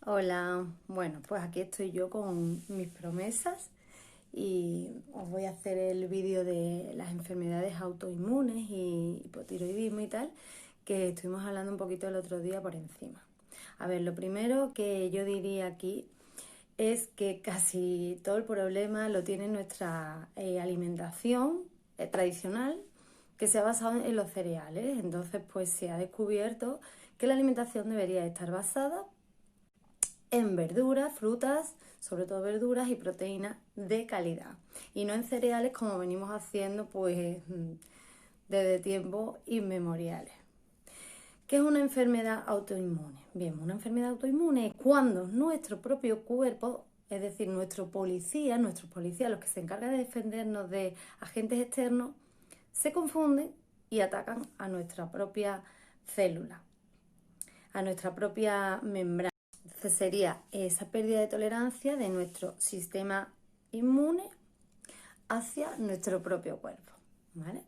Hola, bueno, pues aquí estoy yo con mis promesas y os voy a hacer el vídeo de las enfermedades autoinmunes y hipotiroidismo y tal, que estuvimos hablando un poquito el otro día por encima. A ver, lo primero que yo diría aquí es que casi todo el problema lo tiene nuestra alimentación tradicional, que se ha basado en los cereales. Entonces, pues se ha descubierto que la alimentación debería estar basada en verduras, frutas, sobre todo verduras y proteínas de calidad. Y no en cereales como venimos haciendo pues desde tiempos inmemoriales. ¿Qué es una enfermedad autoinmune? Bien, una enfermedad autoinmune es cuando nuestro propio cuerpo, es decir, nuestros policías, los que se encargan de defendernos de agentes externos, se confunden y atacan a nuestra propia célula, a nuestra propia membrana. Entonces sería esa pérdida de tolerancia de nuestro sistema inmune hacia nuestro propio cuerpo, ¿vale?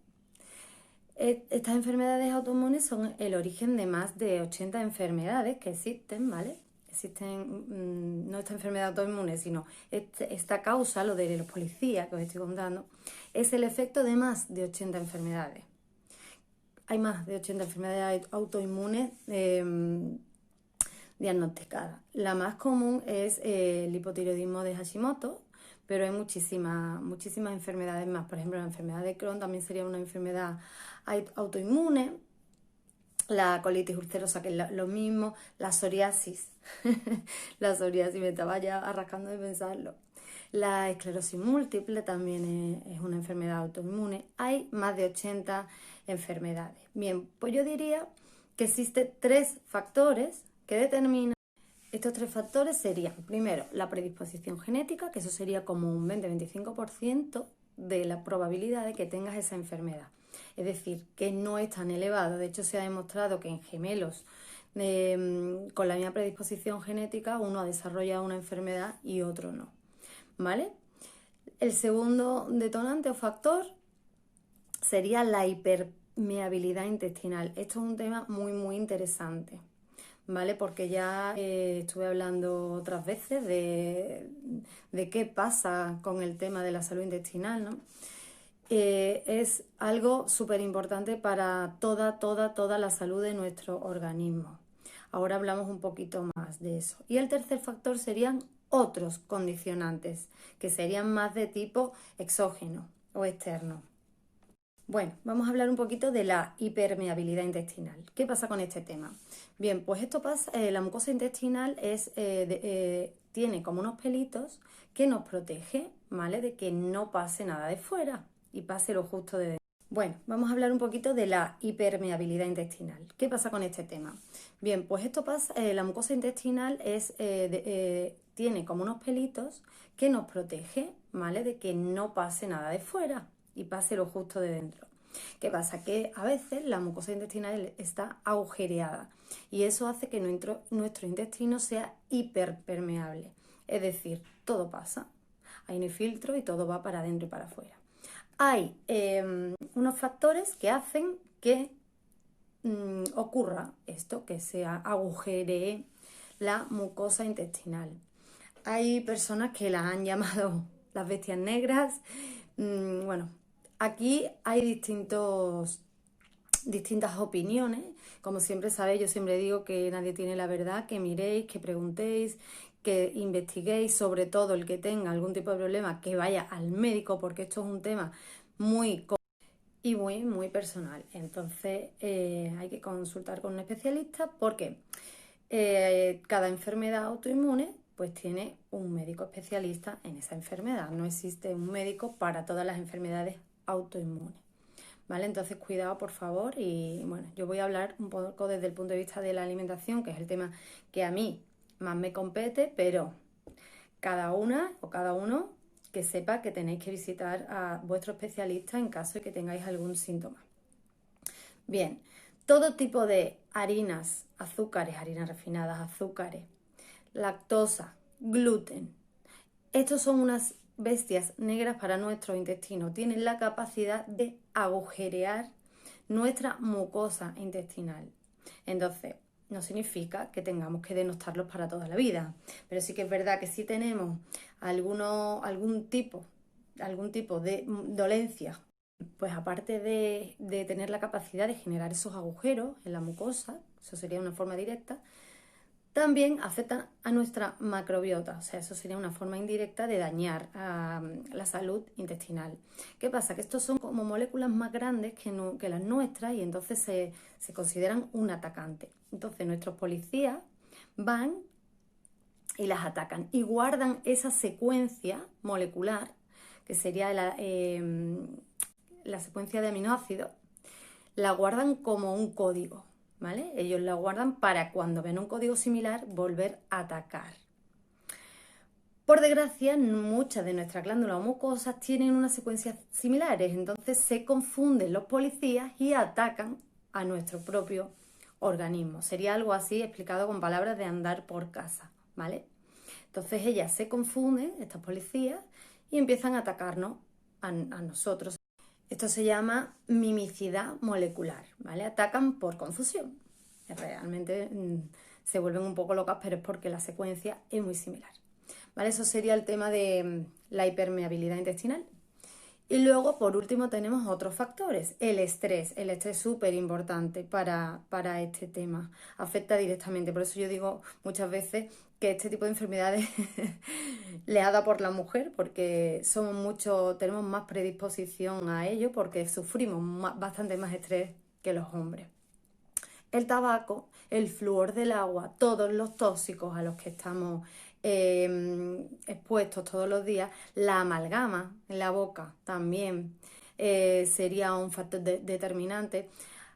Estas enfermedades autoinmunes son el origen de más de 80 enfermedades que existen, ¿vale? Existen, no esta enfermedad autoinmune, sino esta causa, lo de los policías que os estoy contando, es el efecto de más de 80 enfermedades. Hay más de 80 enfermedades autoinmunes diagnosticada. La más común es el hipotiroidismo de Hashimoto, pero hay muchísimas enfermedades más. Por ejemplo, la enfermedad de Crohn también sería una enfermedad autoinmune. La colitis ulcerosa, que es lo mismo. La psoriasis. La psoriasis, me estaba ya arrancando de pensarlo. La esclerosis múltiple también es una enfermedad autoinmune. Hay más de 80 enfermedades. Bien, pues yo diría que existen tres factores que determinan. Estos tres factores serían, primero, la predisposición genética, que eso sería como un 20-25% de la probabilidad de que tengas esa enfermedad. Es decir, que no es tan elevado. De hecho, se ha demostrado que en gemelos con la misma predisposición genética uno ha desarrollado una enfermedad y otro no. ¿Vale? El segundo detonante o factor sería la hipermeabilidad intestinal. Esto es un tema muy interesante, ¿vale? Porque ya estuve hablando otras veces de qué pasa con el tema de la salud intestinal, ¿no? Es algo súper importante para toda la salud de nuestro organismo. Ahora hablamos un poquito más de eso. Y el tercer factor serían otros condicionantes, que serían más de tipo exógeno o externo. Bueno, vamos a hablar un poquito de la hipermeabilidad intestinal. ¿Qué pasa con este tema? Bien, pues esto pasa, la mucosa intestinal tiene como unos pelitos que nos protege, ¿vale? De que no pase nada de fuera y pase lo justo de dentro. Bueno, vamos a hablar un poquito de la hipermeabilidad intestinal. ¿Qué pasa con este tema? Bien, pues esto pasa, la mucosa intestinal tiene como unos pelitos que nos protege, ¿vale? De que no pase nada de fuera y pase lo justo de dentro. ¿Qué pasa? Que a veces la mucosa intestinal está agujereada y eso hace que nuestro intestino sea hiperpermeable. Es decir, todo pasa, ahí no hay filtro y todo va para adentro y para afuera. Hay unos factores que hacen que ocurra esto, que se agujeree la mucosa intestinal. Hay personas que las han llamado las bestias negras. Bueno, aquí hay distintas opiniones. Como siempre sabéis, yo siempre digo que nadie tiene la verdad, que miréis, que preguntéis, que investiguéis, sobre todo el que tenga algún tipo de problema, que vaya al médico, porque esto es un tema muy y muy personal. Entonces hay que consultar con un especialista porque cada enfermedad autoinmune pues tiene un médico especialista en esa enfermedad. No existe un médico para todas las enfermedades autoinmunes. ¿Vale? Entonces cuidado por favor y bueno, yo voy a hablar un poco desde el punto de vista de la alimentación, que es el tema que a mí más me compete, pero cada una o cada uno que sepa que tenéis que visitar a vuestro especialista en caso de que tengáis algún síntoma. Bien, todo tipo de harinas, azúcares, harinas refinadas, azúcares, lactosa, gluten. Estos son unas bestias negras para nuestro intestino. Tienen la capacidad de agujerear nuestra mucosa intestinal. Entonces, no significa que tengamos que denostarlos para toda la vida. Pero sí que es verdad que si tenemos algún tipo de dolencia, pues aparte de tener la capacidad de generar esos agujeros en la mucosa, eso sería una forma directa, también afectan a nuestra macrobiota, o sea, eso sería una forma indirecta de dañar la salud intestinal. ¿Qué pasa? Que estos son como moléculas más grandes que las nuestras y entonces se consideran un atacante. Entonces nuestros policías van y las atacan y guardan esa secuencia molecular, que sería la secuencia de aminoácidos, la guardan como un código, ¿vale? Ellos la guardan para cuando ven un código similar volver a atacar. Por desgracia, muchas de nuestras glándulas o mucosas tienen unas secuencias similares, entonces se confunden los policías y atacan a nuestro propio organismo. Sería algo así explicado con palabras de andar por casa, ¿vale? Entonces ellas se confunden, estas policías, y empiezan a atacarnos a nosotros. Esto se llama mimicidad molecular, ¿vale? Atacan por confusión. Realmente se vuelven un poco locas, pero es porque la secuencia es muy similar, ¿vale? Eso sería el tema de la hipermeabilidad intestinal. Y luego, por último, tenemos otros factores. El estrés. El estrés es súper importante para este tema. Afecta directamente. Por eso yo digo muchas veces que este tipo de enfermedades le ha dado por la mujer, porque tenemos más predisposición a ello, porque sufrimos bastante más estrés que los hombres. El tabaco, el flúor del agua, todos los tóxicos a los que estamos expuestos todos los días, la amalgama en la boca también sería un factor determinante,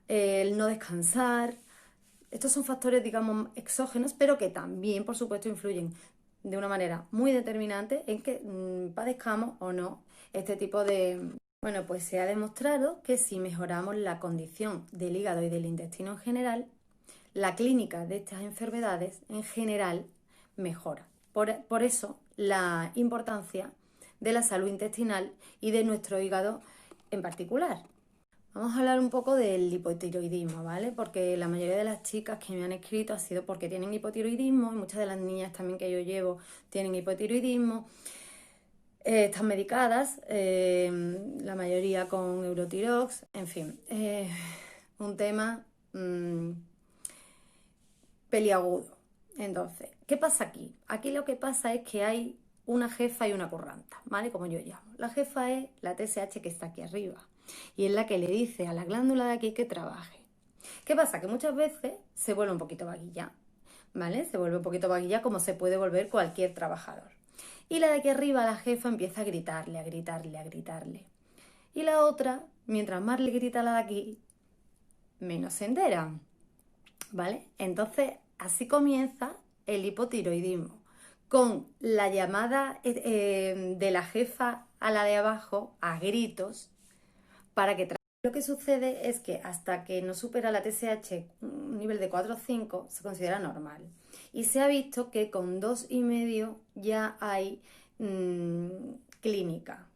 el no descansar. Estos son factores, digamos, exógenos, pero que también, por supuesto, influyen de una manera muy determinante en que padezcamos o no este tipo de... Bueno, pues se ha demostrado que si mejoramos la condición del hígado y del intestino en general, la clínica de estas enfermedades en general mejora. Por eso la importancia de la salud intestinal y de nuestro hígado en particular. Vamos a hablar un poco del hipotiroidismo, ¿vale? Porque la mayoría de las chicas que me han escrito ha sido porque tienen hipotiroidismo y muchas de las niñas también que yo llevo tienen hipotiroidismo. Están medicadas, la mayoría con Eurotirox, en fin, un tema peliagudo. Entonces, ¿qué pasa aquí? Aquí lo que pasa es que hay una jefa y una curranta, ¿vale? Como yo llamo. La jefa es la TSH que está aquí arriba y es la que le dice a la glándula de aquí que trabaje. ¿Qué pasa? Que muchas veces se vuelve un poquito vaguilla, ¿vale? Se vuelve un poquito vaguilla como se puede volver cualquier trabajador. Y la de aquí arriba, la jefa, empieza a gritarle, a gritarle, a gritarle. Y la otra, mientras más le grita a la de aquí, menos se entera, ¿vale? Entonces, así comienza el hipotiroidismo, con la llamada de la jefa a la de abajo a gritos para que trabaje. Lo que sucede es que hasta que no supera la TSH un nivel de 4 o 5 se considera normal. Y se ha visto que con 2,5 ya hay clínica.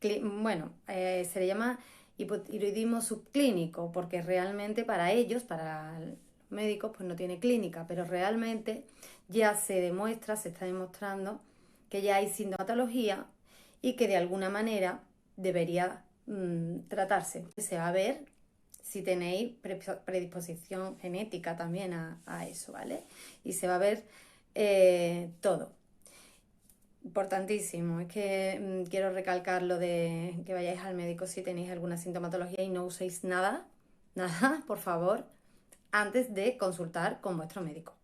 Se le llama hipotiroidismo subclínico porque realmente para ellos, para los médicos, pues no tiene clínica, pero realmente ya se está demostrando que ya hay sintomatología y que de alguna manera debería tratarse. Se va a ver si tenéis predisposición genética también a eso, ¿vale? Y se va a ver todo. Importantísimo, es que quiero recalcar lo de que vayáis al médico si tenéis alguna sintomatología y no uséis nada, por favor, antes de consultar con vuestro médico,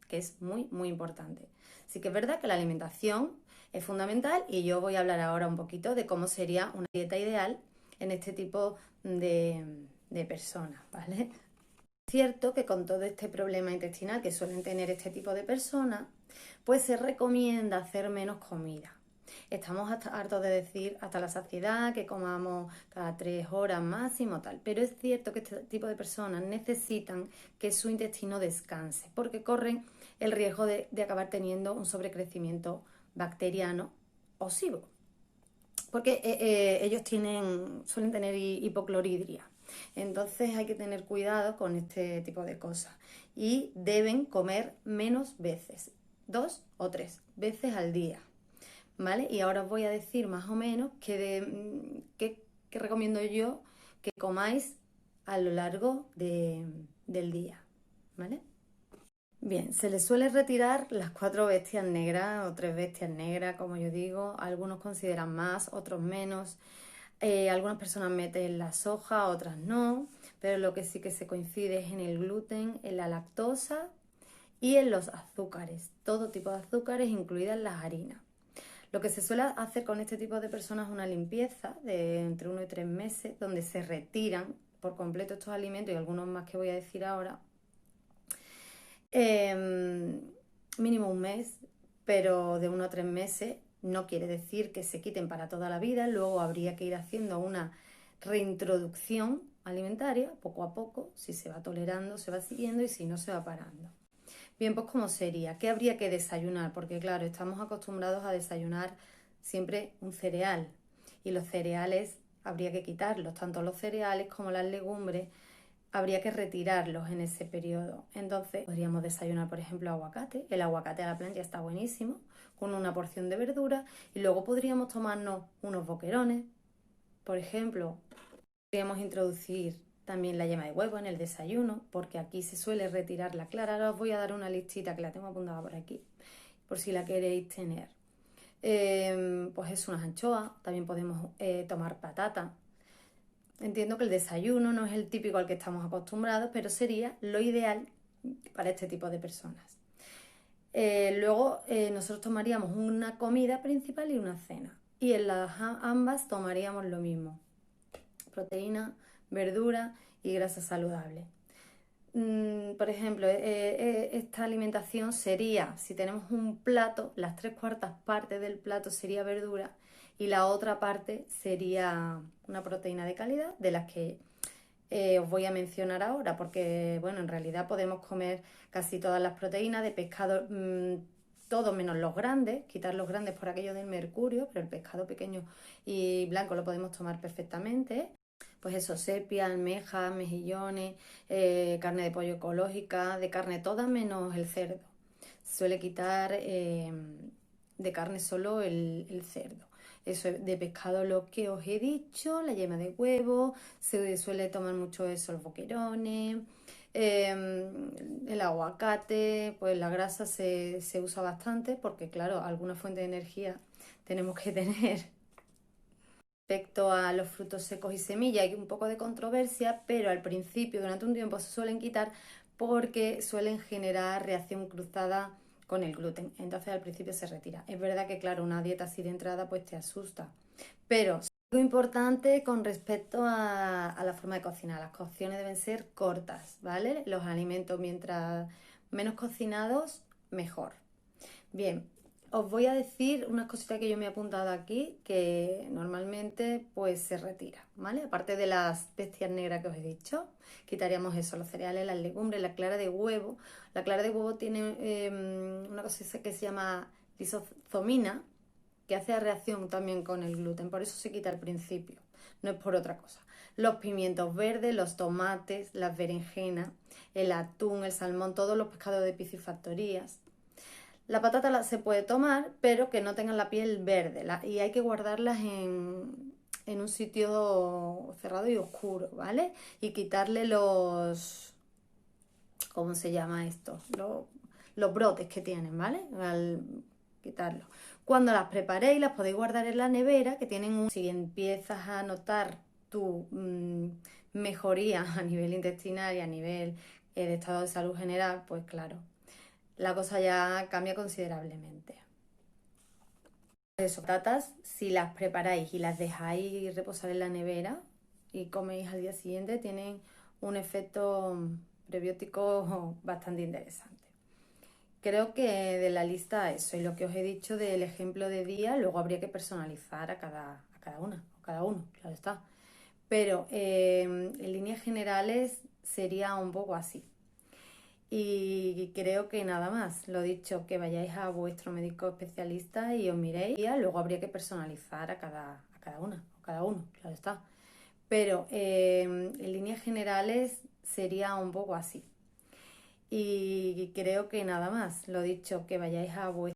que es muy, muy importante. Sí que es verdad que la alimentación es fundamental y yo voy a hablar ahora un poquito de cómo sería una dieta ideal en este tipo de personas, ¿vale? Es cierto que con todo este problema intestinal que suelen tener este tipo de personas, pues se recomienda hacer menos comida. Estamos hartos de decir hasta la saciedad que comamos cada 3 horas máximo tal, pero es cierto que este tipo de personas necesitan que su intestino descanse porque corren el riesgo de acabar teniendo un sobrecrecimiento bacteriano osivo, porque ellos suelen tener hipocloridria. Entonces hay que tener cuidado con este tipo de cosas y deben comer menos veces, 2 o 3 veces al día, ¿vale? Y ahora os voy a decir más o menos qué recomiendo yo que comáis a lo largo del día, ¿vale? Bien, se les suele retirar las 4 bestias negras o 3 bestias negras, como yo digo. Algunos consideran más, otros menos. Algunas personas meten la soja, otras no. Pero lo que sí que se coincide es en el gluten, en la lactosa y en los azúcares. Todo tipo de azúcares, incluidas las harinas. Lo que se suele hacer con este tipo de personas es una limpieza de entre 1 y 3 meses, donde se retiran por completo estos alimentos y algunos más que voy a decir ahora. Mínimo un mes, pero de 1 a 3 meses no quiere decir que se quiten para toda la vida. Luego habría que ir haciendo una reintroducción alimentaria poco a poco. Si se va tolerando, se va siguiendo, y si no, se va parando. Bien, pues ¿cómo sería? ¿Qué habría que desayunar? Porque claro, estamos acostumbrados a desayunar siempre un cereal, y los cereales habría que quitarlos, tanto los cereales como las legumbres habría que retirarlos en ese periodo. Entonces podríamos desayunar, por ejemplo, aguacate. El aguacate a la plancha está buenísimo, con una porción de verdura. Y luego podríamos tomarnos unos boquerones, por ejemplo. Podríamos introducir también la yema de huevo en el desayuno, porque aquí se suele retirar la clara. Ahora os voy a dar una listita que la tengo apuntada por aquí, por si la queréis tener. Pues es unas anchoas. También podemos tomar patata. Entiendo que el desayuno no es el típico al que estamos acostumbrados, pero sería lo ideal para este tipo de personas. Luego nosotros tomaríamos una comida principal y una cena. Y en las ambas tomaríamos lo mismo: proteína, verdura y grasa saludable. Por ejemplo, esta alimentación sería, si tenemos un plato, las 3/4 partes del plato sería verdura y la otra parte sería una proteína de calidad, de las que os voy a mencionar ahora, porque bueno, en realidad podemos comer casi todas las proteínas de pescado, todo menos los grandes, quitar los grandes por aquello del mercurio, pero el pescado pequeño y blanco lo podemos tomar perfectamente. Pues eso, sepia, almejas, mejillones, carne de pollo ecológica, de carne toda menos el cerdo. Se suele quitar de carne solo el cerdo. Eso, de pescado lo que os he dicho, la yema de huevo, se suele tomar mucho eso, los boquerones, el aguacate. Pues la grasa se usa bastante porque claro, alguna fuente de energía tenemos que tener. Respecto a los frutos secos y semillas hay un poco de controversia, pero al principio, durante un tiempo, se suelen quitar porque suelen generar reacción cruzada con el gluten. Entonces al principio se retira. Es verdad que claro, una dieta así de entrada pues te asusta, pero algo importante con respecto a la forma de cocinar: las cocciones deben ser cortas, ¿vale? Los alimentos, mientras menos cocinados, mejor. Bien, os voy a decir unas cositas que yo me he apuntado aquí que normalmente pues se retira, ¿vale? Aparte de las bestias negras que os he dicho, quitaríamos eso: los cereales, las legumbres, la clara de huevo. La clara de huevo tiene una cosa que se llama lisozomina, que hace reacción también con el gluten, por eso se quita al principio, no es por otra cosa. Los pimientos verdes, los tomates, las berenjenas, el atún, el salmón, todos los pescados de piscifactorías. La patata se puede tomar, pero que no tengan la piel verde, y hay que guardarlas en un sitio cerrado y oscuro, ¿vale? Y quitarle ¿cómo se llama esto? Los brotes que tienen, ¿vale? Al quitarlos. Cuando las preparéis, las podéis guardar en la nevera, que tienen si empiezas a notar tu mejoría a nivel intestinal y a nivel de estado de salud general, pues claro, la cosa ya cambia considerablemente. Eso, patatas, si las preparáis y las dejáis reposar en la nevera y coméis al día siguiente, tienen un efecto prebiótico bastante interesante. Creo que de la lista eso, y lo que os he dicho del ejemplo de día, luego habría que personalizar a cada una, o cada uno, claro está. Pero en líneas generales sería un poco así. Y creo que nada más, lo dicho, que vayáis a vuestro médico especialista y os miréis. Y luego habría que personalizar a cada una, o cada uno, claro está. pero en líneas generales sería un poco así. Y creo que nada más, lo dicho, que vayáis a vuestra